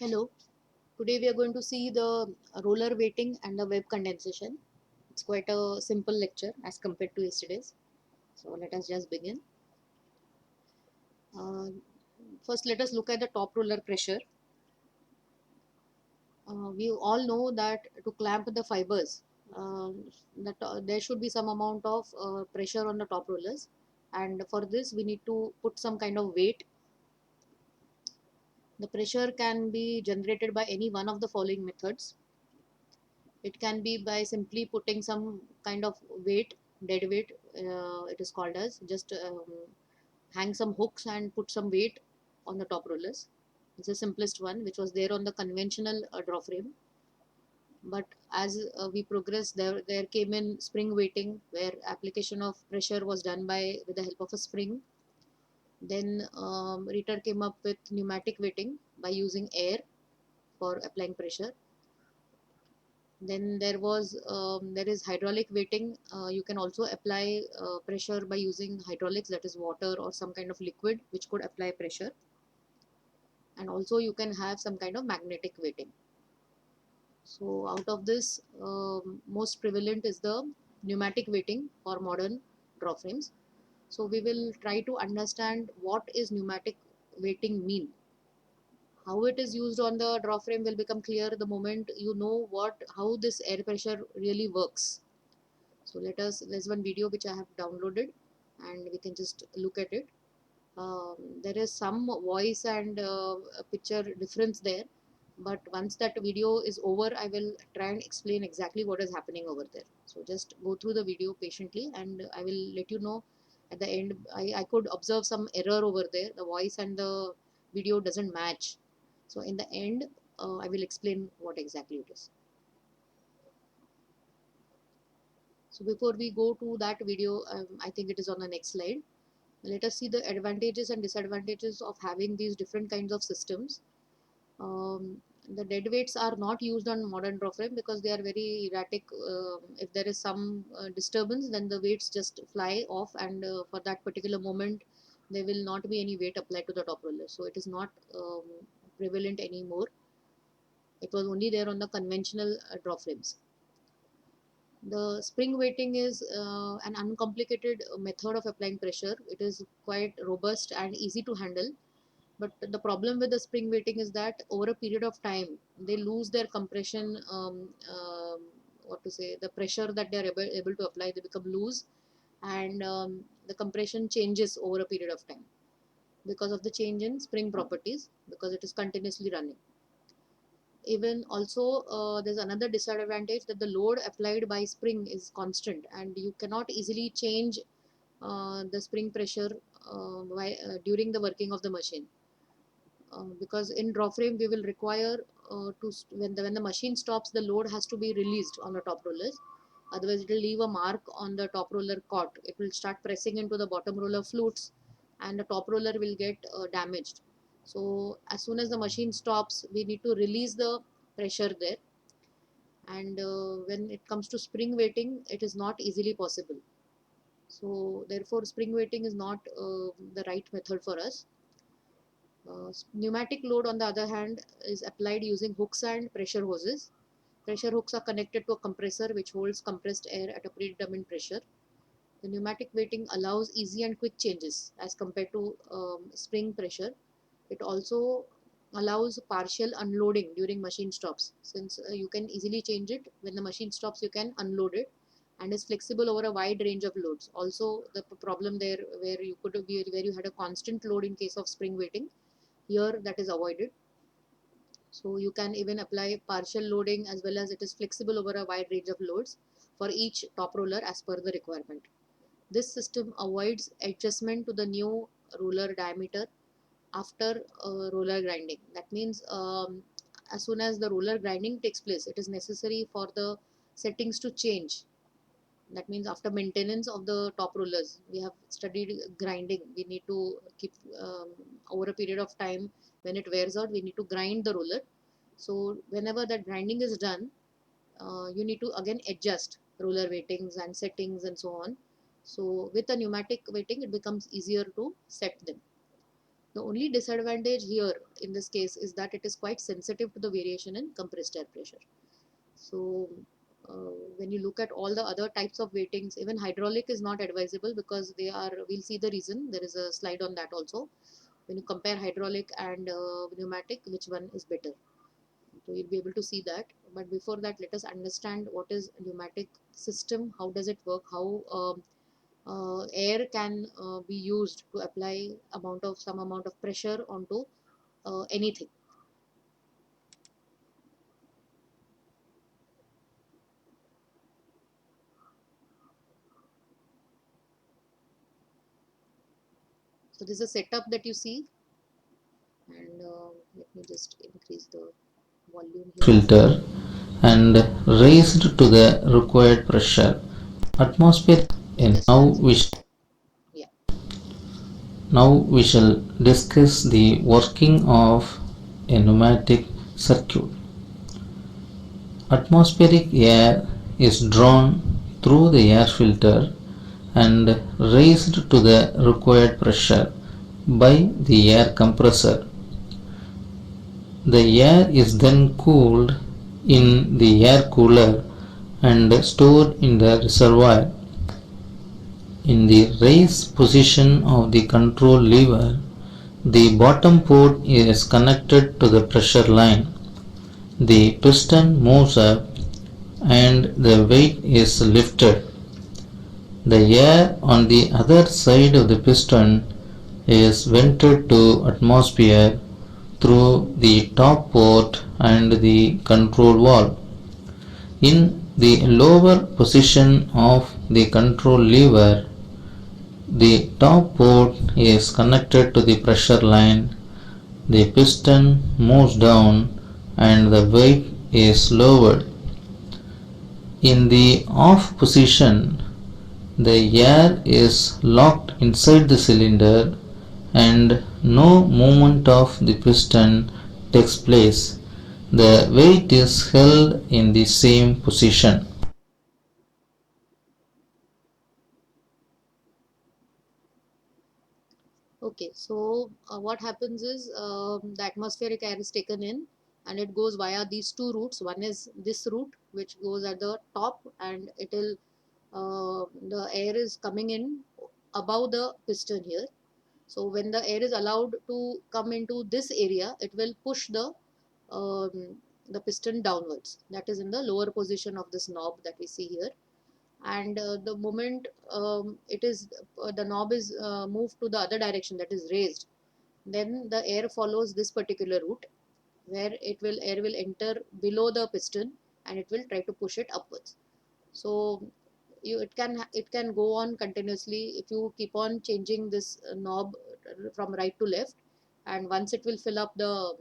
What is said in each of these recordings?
Hello, today we are going to see the roller weighting and the web condensation. It's quite a simple lecture as compared to yesterday's. So let us just begin. Uh, First, let us look at the top roller pressure. We all know that to clamp the fibers, there should be some amount of pressure on the top rollers, and for this we need to put some kind of weight. The pressure can be generated by any one of the following methods. It can be by simply putting some kind of weight, dead weight, it is called as, just hang some hooks and put some weight on the top rollers. It's the simplest one, which was there on the conventional draw frame. But as we progressed, there came in spring weighting, where application of pressure was done by with the help of a spring. Then Ritter came up with pneumatic weighting by using air for applying pressure. Then there is hydraulic weighting. You can also apply pressure by using hydraulics, that is water or some kind of liquid which could apply pressure. And also you can have some kind of magnetic weighting. So out of this, most prevalent is the pneumatic weighting for modern draw frames. So we will try to understand what is pneumatic weighting mean. How it is used on the draw frame will become clear the moment you know how this air pressure really works. So there's one video which I have downloaded and we can just look at it. There is some voice and a picture difference there, but once that video is over, I will try and explain exactly what is happening over there. So just go through the video patiently and I will let you know at the end. I could observe some error over there. The voice and the video doesn't match. So in the end, I will explain what exactly it is. So before we go to that video, I think it is on the next slide. Let us see the advantages and disadvantages of having these different kinds of systems. The dead weights are not used on modern draw frame because they are very erratic. If there is some disturbance, then the weights just fly off, and for that particular moment, there will not be any weight applied to the top roller. So it is not prevalent anymore. It was only there on the conventional draw frames. The spring weighting is an uncomplicated method of applying pressure. It is quite robust and easy to handle. But the problem with the spring weighting is that over a period of time, they lose their compression, what to say, the pressure that they are able to apply, they become loose, and the compression changes over a period of time because of the change in spring properties, because it is continuously running. Even also, there's another disadvantage that the load applied by spring is constant and you cannot easily change the spring pressure during the working of the machine. Because in draw frame we will require when the machine stops, the load has to be released on the top rollers. Otherwise it will leave a mark on the top roller cot. It will start pressing into the bottom roller flutes and the top roller will get damaged. So as soon as the machine stops, we need to release the pressure there. And when it comes to spring weighting, it is not easily possible. So therefore spring weighting is not the right method for us. Pneumatic load, on the other hand, is applied using hooks and pressure hoses. Pressure hooks are connected to a compressor which holds compressed air at a predetermined pressure. The pneumatic weighting allows easy and quick changes as compared to spring pressure. It also allows partial unloading during machine stops. Since you can easily change it, when the machine stops, you can unload it, and is flexible over a wide range of loads. Also, the problem there where you had a constant load in case of spring weighting, here that is avoided. So you can even apply partial loading, as well as it is flexible over a wide range of loads for each top roller as per the requirement. This system avoids adjustment to the new roller diameter after roller grinding. That means as soon as the roller grinding takes place, it is necessary for the settings to change. That means after maintenance of the top rollers, we have studied grinding. We need to keep over a period of time, when it wears out, we need to grind the roller. So whenever that grinding is done, you need to again adjust roller weightings and settings and so on. So with a pneumatic weighting, it becomes easier to set them. The only disadvantage here in this case is that it is quite sensitive to the variation in compressed air pressure. So when you look at all the other types of weightings, even hydraulic is not advisable because they are, we'll see the reason. There is a slide on that also. When you compare hydraulic and pneumatic, which one is better? So you'll be able to see that. But before that, let us understand what is pneumatic system, how does it work, how air can be used to apply some amount of pressure onto anything. So this is a setup that you see, and let me just increase the volume here. Filter and raised to the required pressure. Atmosphere. Just Now one we, second. Yeah. now we shall discuss the working of a pneumatic circuit. Atmospheric air is drawn through the air filter and raised to the required pressure by the air compressor. The air is then cooled in the air cooler and stored in the reservoir. In the raise position of the control lever, the bottom port is connected to the pressure line. The piston moves up and the weight is lifted. The air on the other side of the piston is vented to atmosphere through the top port and the control valve. In the lower position of the control lever, the top port is connected to the pressure line. The piston moves down and the weight is lowered. In the off position, the air is locked inside the cylinder and no movement of the piston takes place. The weight is held in the same position. Okay, so what happens is the atmospheric air is taken in and it goes via these two routes. One is this route which goes at the top, and it will the air is coming in above the piston here. So when the air is allowed to come into this area, it will push the piston downwards. That is in the lower position of this knob that we see here. And the moment the knob is moved to the other direction, that is raised, then the air follows this particular route, where air will enter below the piston and it will try to push it upwards. So it can go on continuously if you keep on changing this knob from right to left, and once it will fill up the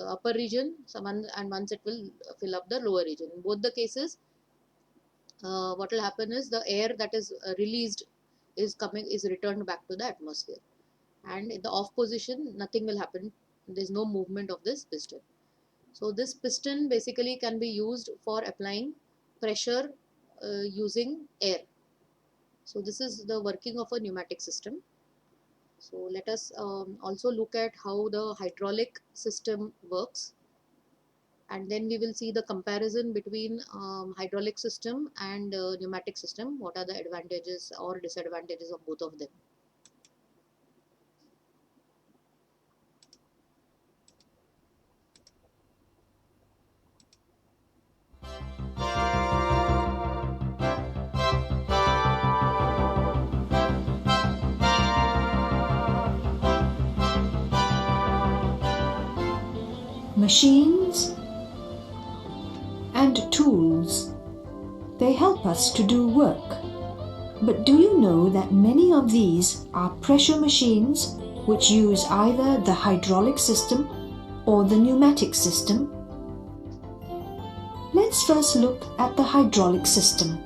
upper region, and once it will fill up the lower region. In both the cases, what will happen is the air that is released is returned back to the atmosphere, and in the off position nothing will happen. There's no movement of this piston. So this piston basically can be used for applying pressure using air. So this is the working of a pneumatic system. So let us also look at how the hydraulic system works, and then we will see the comparison between hydraulic system and pneumatic system. What are the advantages or disadvantages of both of them? Machines and tools, they help us to do work. But do you know that many of these are pressure machines which use either the hydraulic system or the pneumatic system? Let's first look at the hydraulic system.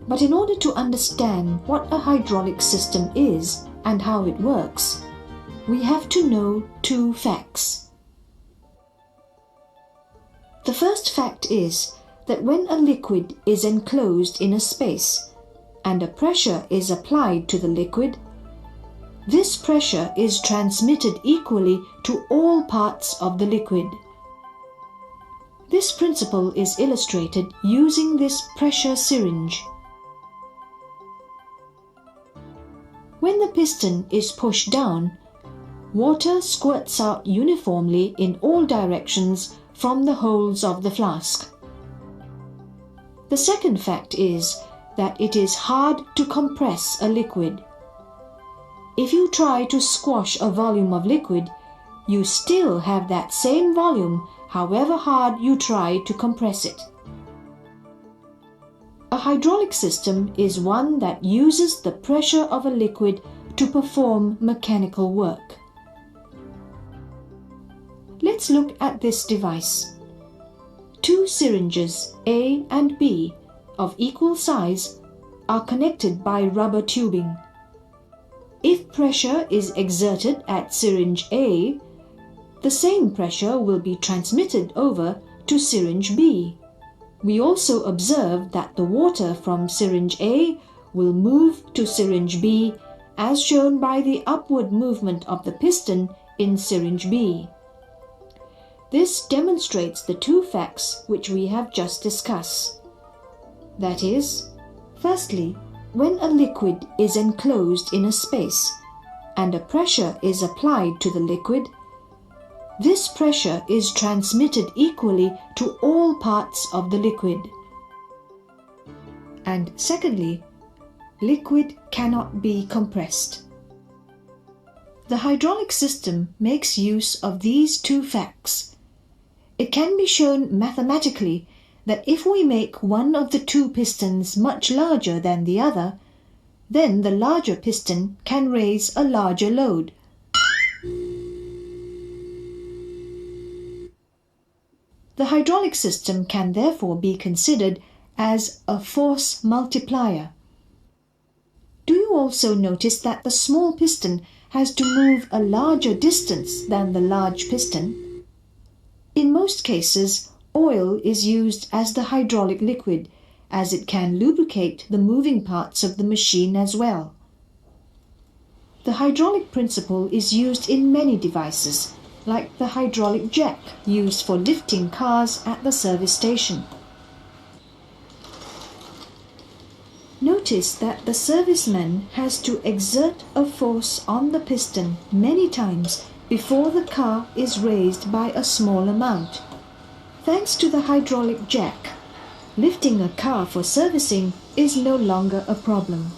But in order to understand what a hydraulic system is and how it works, we have to know two facts. The first fact is that when a liquid is enclosed in a space and a pressure is applied to the liquid, this pressure is transmitted equally to all parts of the liquid. This principle is illustrated using this pressure syringe. When the piston is pushed down, water squirts out uniformly in all directions from the holes of the flask. The second fact is that it is hard to compress a liquid. If you try to squash a volume of liquid, you still have that same volume however hard you try to compress it. A hydraulic system is one that uses the pressure of a liquid to perform mechanical work. Let's look at this device. Two syringes, A and B, of equal size, are connected by rubber tubing. If pressure is exerted at syringe A, the same pressure will be transmitted over to syringe B. We also observe that the water from syringe A will move to syringe B as shown by the upward movement of the piston in syringe B. This demonstrates the two facts which we have just discussed. That is, firstly, when a liquid is enclosed in a space and a pressure is applied to the liquid, this pressure is transmitted equally to all parts of the liquid. And secondly, liquid cannot be compressed. The hydraulic system makes use of these two facts. It can be shown mathematically that if we make one of the two pistons much larger than the other, then the larger piston can raise a larger load. The hydraulic system can therefore be considered as a force multiplier. Do you also notice that the small piston has to move a larger distance than the large piston? In most cases, oil is used as the hydraulic liquid, as it can lubricate the moving parts of the machine as well. The hydraulic principle is used in many devices, like the hydraulic jack used for lifting cars at the service station. Notice that the serviceman has to exert a force on the piston many times before the car is raised by a small amount. Thanks to the hydraulic jack, lifting a car for servicing is no longer a problem.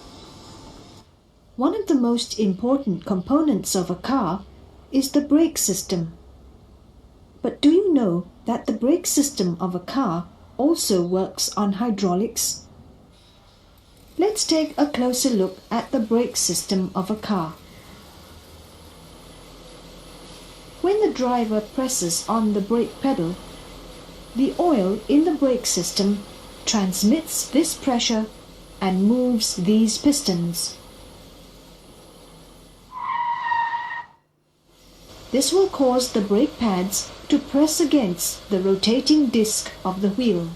One of the most important components of a car is the brake system. But do you know that the brake system of a car also works on hydraulics? Let's take a closer look at the brake system of a car. When the driver presses on the brake pedal, the oil in the brake system transmits this pressure and moves these pistons. This will cause the brake pads to press against the rotating disc of the wheel.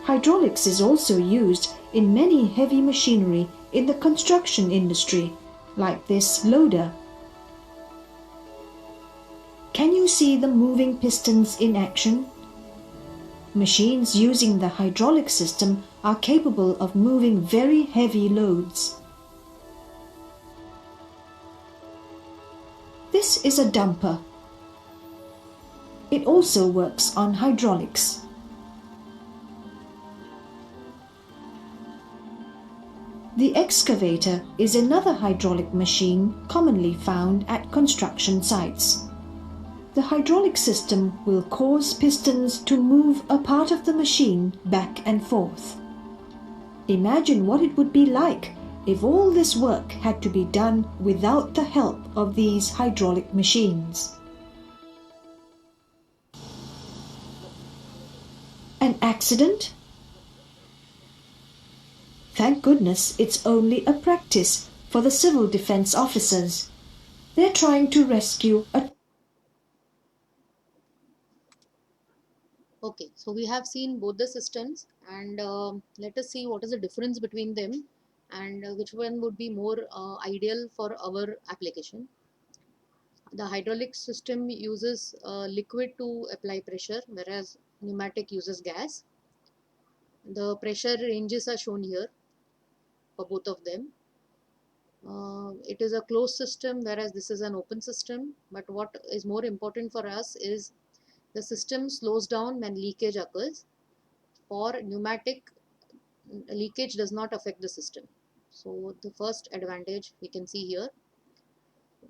Hydraulics is also used in many heavy machinery in the construction industry, like this loader. Can you see the moving pistons in action? Machines using the hydraulic system are capable of moving very heavy loads. This is a dumper. It also works on hydraulics. The excavator is another hydraulic machine commonly found at construction sites. The hydraulic system will cause pistons to move a part of the machine back and forth. Imagine what it would be like if all this work had to be done without the help of these hydraulic machines. An accident? Thank goodness it's only a practice for the civil defense officers. They're trying to rescue a Okay, so we have seen both the systems, and let us see what is the difference between them, and which one would be more ideal for our application. The hydraulic system uses liquid to apply pressure, whereas pneumatic uses gas. The pressure ranges are shown here for both of them. It is a closed system, whereas this is an open system. But what is more important for us is the system slows down when leakage occurs. For pneumatic, leakage does not affect the system. So the first advantage we can see here,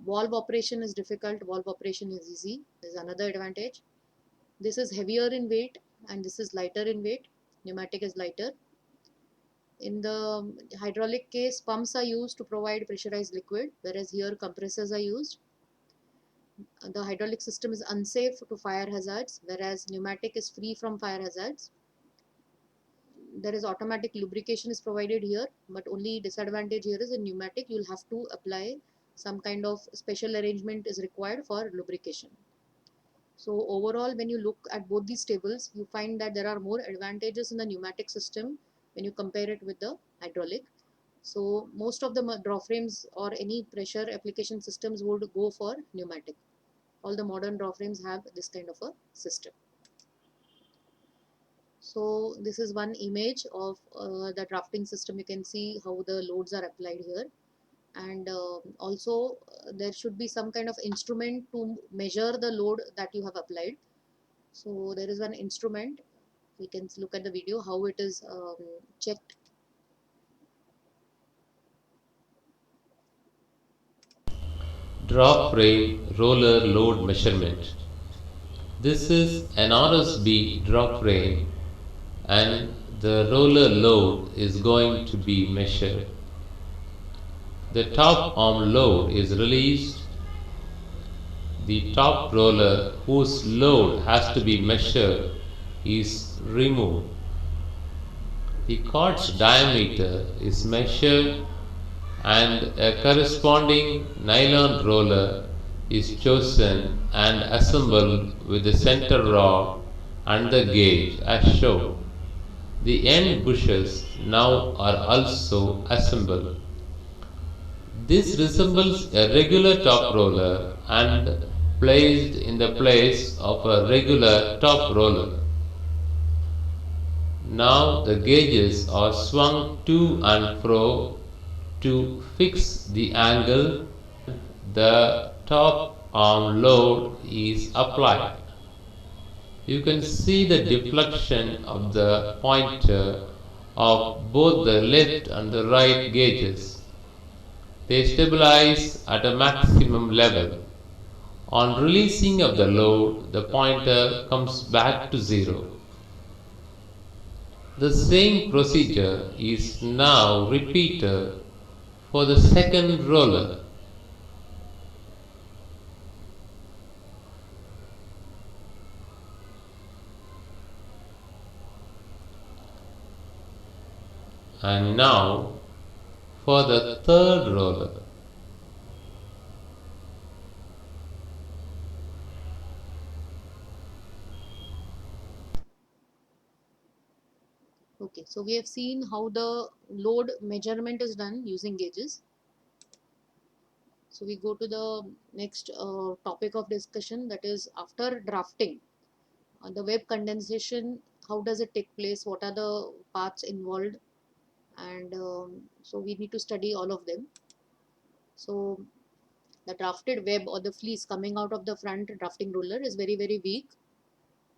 valve operation is difficult, valve operation is easy. There's another advantage. This is heavier in weight and this is lighter in weight. Pneumatic is lighter. In the hydraulic case, pumps are used to provide pressurized liquid, whereas here compressors are used. The hydraulic system is unsafe to fire hazards, whereas pneumatic is free from fire hazards. There is automatic lubrication is provided here, but only disadvantage here is in pneumatic you'll have to apply some kind of special arrangement is required for lubrication. So overall, when you look at both these tables, you find that there are more advantages in the pneumatic system when you compare it with the hydraulic. So most of the draw frames or any pressure application systems would go for pneumatic. All the modern draw frames have this kind of a system. So this is one image of the drafting system. You can see how the loads are applied here, and also there should be some kind of instrument to measure the load that you have applied. So there is one instrument. We can look at the video how it is checked. Draw frame roller load measurement. This is an RSB draw frame and the roller load is going to be measured. The top arm load is released. The top roller whose load has to be measured is removed. The cord's diameter is measured and a corresponding nylon roller is chosen and assembled with the center rod and the gauge as shown. The end bushes now are also assembled. This resembles a regular top roller and placed in the place of a regular top roller. Now the gauges are swung to and fro to fix the angle. The top arm load is applied. You can see the deflection of the pointer of both the left and the right gauges. They stabilize at a maximum level. On releasing of the load, the pointer comes back to zero. The same procedure is now repeated for the second roller. And now for the third roller. Okay, so we have seen how the load measurement is done using gauges. So we go to the next topic of discussion, that is after drafting. The web condensation, how does it take place? What are the parts involved? And so we need to study all of them. So the drafted web or the fleece coming out of the front drafting roller is very, very weak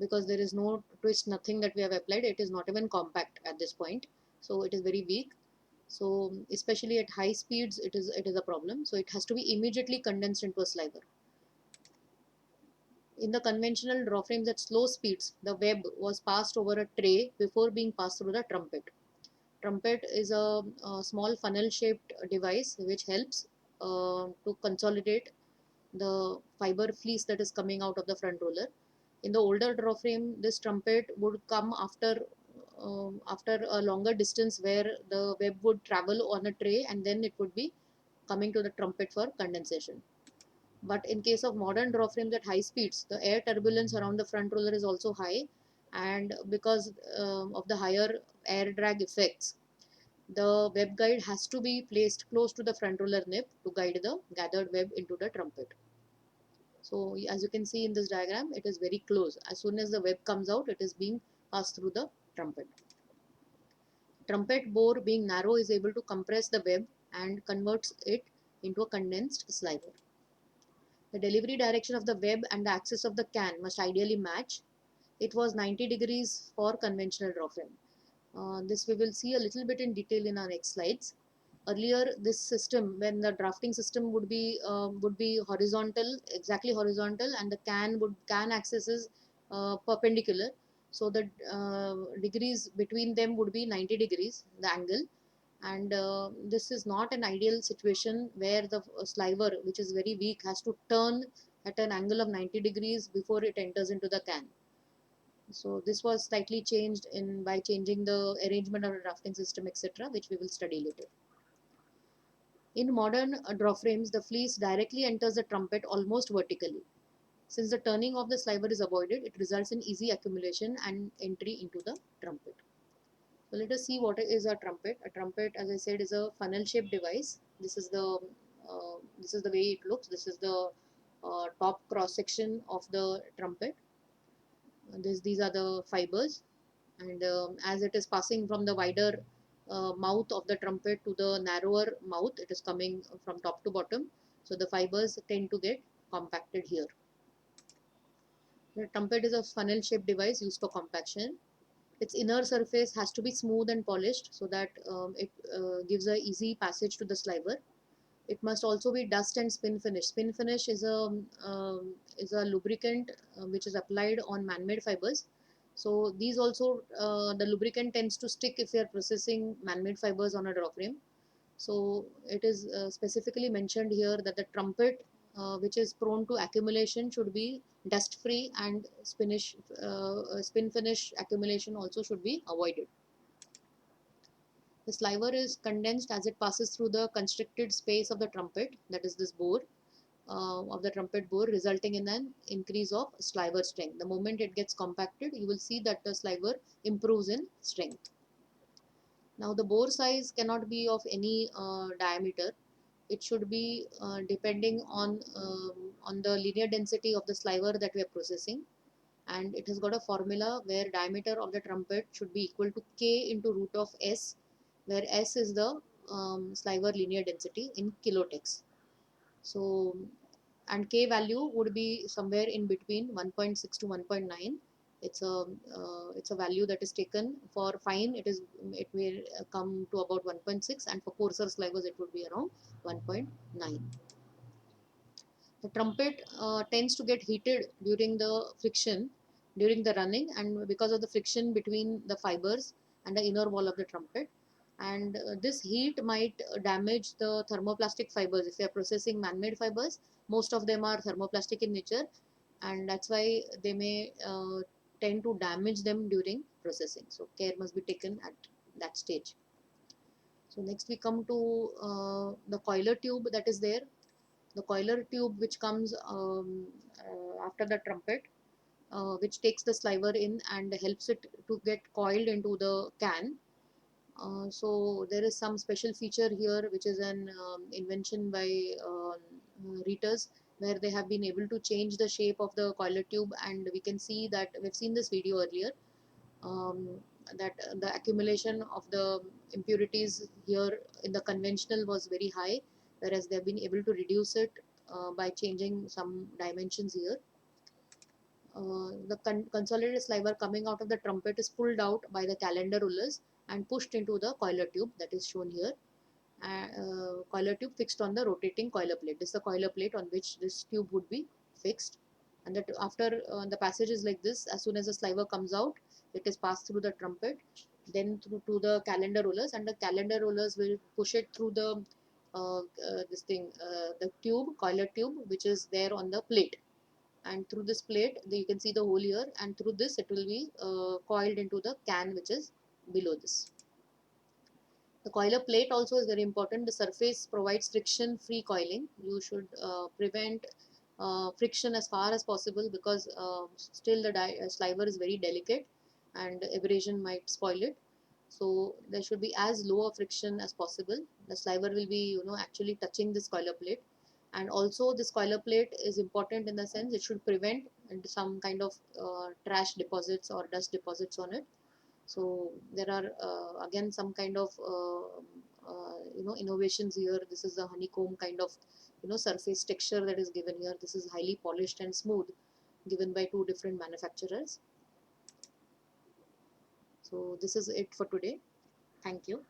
because there is no twist, nothing that we have applied. It is not even compact at this point. So it is very weak. So especially at high speeds, it is a problem. So it has to be immediately condensed into a sliver. In the conventional draw frames at slow speeds, the web was passed over a tray before being passed through the trumpet. Trumpet is a small funnel shaped device which helps to consolidate the fiber fleece that is coming out of the front roller. In the older draw frame, this trumpet would come after a longer distance where the web would travel on a tray and then it would be coming to the trumpet for condensation. But in case of modern draw frames at high speeds, the air turbulence around the front roller is also high, and because of the higher air drag effects, the web guide has to be placed close to the front roller nip to guide the gathered web into the trumpet. So as you can see in this diagram, it is very close. As soon as the web comes out, it is being passed through the trumpet. Trumpet bore being narrow is able to compress the web and converts it into a condensed sliver. The delivery direction of the web and the axis of the can must ideally match. It was 90 degrees for conventional draw frame. This we will see a little bit in detail in our next slides. Earlier, this system, when the drafting system would be horizontal, exactly horizontal, and the can axis is perpendicular. So the degrees between them would be 90 degrees, the angle, and this is not an ideal situation where the sliver, which is very weak, has to turn at an angle of 90 degrees before it enters into the can. So this was slightly changed in by changing the arrangement of the drafting system, etc., which we will study later. In modern draw frames, the fleece directly enters the trumpet almost vertically. Since the turning of the sliver is avoided, it results in easy accumulation and entry into the trumpet. So let us see what is a trumpet. A trumpet, as I said, is a funnel-shaped device. This is the way it looks. This is the top cross section of the trumpet. These are the fibers, and as it is passing from the wider mouth of the trumpet to the narrower mouth, it is coming from top to bottom. So the fibers tend to get compacted here. The trumpet is a funnel-shaped device used for compaction. Its inner surface has to be smooth and polished so that it gives a easy passage to the sliver. It must also be dust and spin finish. Spin finish is a lubricant which is applied on man-made fibers. So these also the lubricant tends to stick if you are processing man-made fibers on a draw frame. So it is specifically mentioned here that the trumpet, which is prone to accumulation, should be dust free, and spin finish accumulation also should be avoided. The sliver is condensed as it passes through the constricted space of the trumpet, that is this bore of the trumpet bore, resulting in an increase of sliver strength. The moment it gets compacted, you will see that the sliver improves in strength. Now the bore size cannot be of any diameter. It should be depending on the linear density of the sliver that we are processing, and it has got a formula where diameter of the trumpet should be equal to k into root of s, where s is the sliver linear density in kilotex. So, and k value would be somewhere in between 1.6 to 1.9. It's a value that is taken for fine. It will come to about 1.6, and for coarser slivers it would be around 1.9. The trumpet tends to get heated during the running, and because of the friction between the fibers and the inner wall of the trumpet. And this heat might damage the thermoplastic fibers. If you are processing man-made fibers, most of them are thermoplastic in nature, and that's why they may tend to damage them during processing. So care must be taken at that stage. So next we come to the coiler tube that is there. The coiler tube, which comes after the trumpet, which takes the sliver in and helps it to get coiled into the can. So there is some special feature here, which is an invention by Reuters, where they have been able to change the shape of the coiler tube, and we can see that we've seen this video earlier, um, that the accumulation of the impurities here in the conventional was very high, whereas they have been able to reduce it by changing some dimensions here. The consolidated sliver coming out of the trumpet is pulled out by the calender rollers and pushed into the coiler tube that is shown here. Coiler tube fixed on the rotating coiler plate. This is the coiler plate on which this tube would be fixed. And that after the passage is like this, as soon as the sliver comes out, it is passed through the trumpet, then through to the calender rollers, and the calender rollers will push it through the the tube, coiler tube, which is there on the plate. And through this plate, you can see the hole here, and through this it will be coiled into the can, which is below this. The coiler plate also is very important. The surface provides friction-free coiling. You should prevent friction as far as possible, because still the sliver is very delicate, and abrasion might spoil it. So there should be as low a friction as possible. The sliver will be, actually touching this coiler plate. And also this coiler plate is important in the sense it should prevent some kind of trash deposits or dust deposits on it. So there are again some kind of innovations here. This is a honeycomb kind of surface texture that is given here. This is highly polished and smooth, given by two different manufacturers. So this is it for today. Thank you.